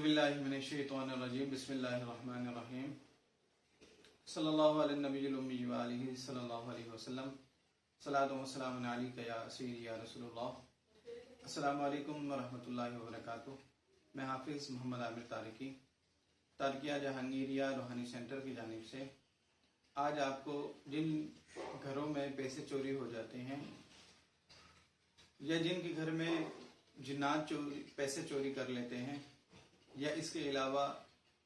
औज़ुबिल्लाहि मिनश्शैतानिर्रजीम बिस्मिल्लाहिर्रहमानिर्रहीम सल्लल्लाहु अला नबिय्यिल उम्मी व आलिहि सल्लल्लाहु अलैहि वसल्लम सलातु व सलामुन अलैका या सय्यदी या रसूलल्लाह। अस्सलामु अलैकुम व रहमतुल्लाहि व बरकातुहू। मैं हाफिज़ मोहम्मद आमिर तारिकी तारकिया जहांगीरिया रूहानी सेंटर की जानिब से आज आपको जिन घरों में पैसे चोरी हो जाते हैं या जिनके घर में जिन्नात पैसे चोरी कर लेते हैं या इसके अलावा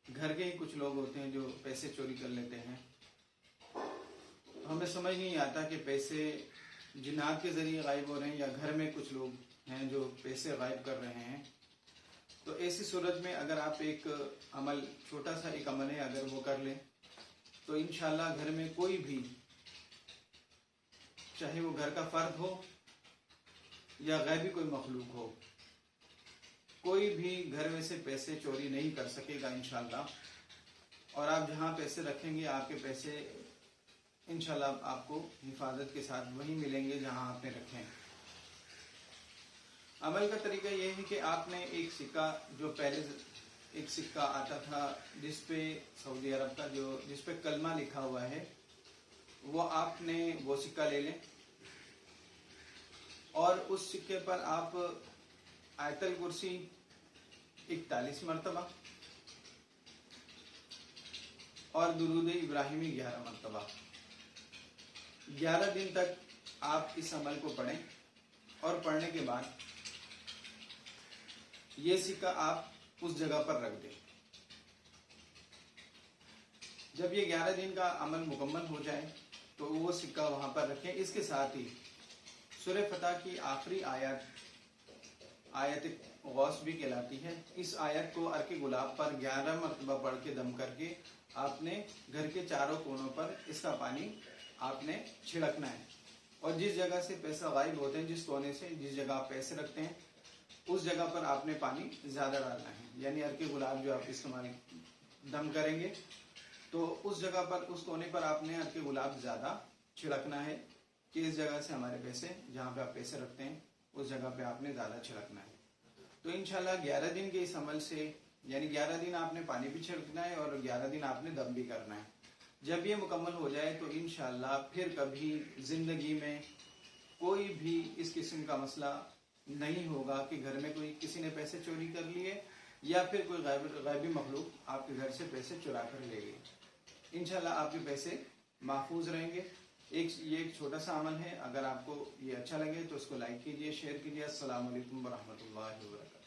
घर के ही कुछ लोग होते हैं जो पैसे चोरी कर लेते हैं, हमें समझ नहीं आता कि पैसे जिन्नात के ज़रिए गायब हो रहे हैं या घर में कुछ लोग हैं जो पैसे गायब कर रहे हैं। तो ऐसी सूरत में अगर आप एक अमल, छोटा सा एक अमल है, अगर वो कर लें तो इंशाअल्लाह घर में कोई भी, चाहे वो घर का फर्द हो या गैबी कोई मखलूक हो, कोई भी घर में से पैसे चोरी नहीं कर सकेगा इंशाअल्लाह। और आप जहाँ पैसे रखेंगे आपके पैसे इंशाअल्लाह आपको हिफाजत के साथ वहीं मिलेंगे जहाँ आपने रखे। अमल का तरीका यह है कि आपने एक सिक्का, जो पहले एक सिक्का आता था जिसपे सऊदी अरब का जिसपे कलमा लिखा हुआ है, वो सिक्का ले लें और उस सिक्के पर आप आयतल कुर्सी 41 मरतबा और दुरूद इब्राहिमी 11 मरतबा 11 दिन तक आप इस अमल को पढ़ें। और पढ़ने के बाद ये सिक्का आप उस जगह पर रख दें। जब ये 11 दिन का अमल मुकम्मल हो जाए तो वो सिक्का वहां पर रखें। इसके साथ ही सूरह फतह की आखिरी आयत गौस भी कहलाती है, इस आयत को अर्के गुलाब पर 11 मरतबा पढ़ के दम करके आपने घर के चारों कोनों पर इसका पानी आपने छिड़कना है। और जिस जगह से पैसा गायब होते हैं, जिस कोने से जिस जगह आप पैसे रखते हैं, उस जगह पर आपने पानी ज्यादा डालना है। यानी अर्के गुलाब जो आप इस्तेमाल दम करेंगे तो उस जगह पर, उस कोने पर आपने अर्के गुलाब ज्यादा छिड़कना है कि इस जगह से हमारे पैसे, जहाँ पे आप पैसे रखते हैं उस जगह पे आपने ज्यादा छिड़कना है। तो इंशाल्लाह 11 दिन के इस अमल से, यानी 11 दिन आपने पानी भी छिड़कना है और 11 दिन आपने दम भी करना है। जब ये मुकम्मल हो जाए तो इंशाल्लाह फिर कभी जिंदगी में कोई भी इस किस्म का मसला नहीं होगा कि घर में किसी ने पैसे चोरी कर लिए या फिर कोई गैबी मखलूक आपके घर से पैसे चुरा कर ले गए। इंशाल्लाह आपके पैसे महफूज रहेंगे। ये एक छोटा सा अमल है। अगर आपको ये अच्छा लगे तो इसको लाइक कीजिए, शेयर कीजिए। अस्सलामु अलैकुम व रहमतुल्लाहि व बरकातुहू।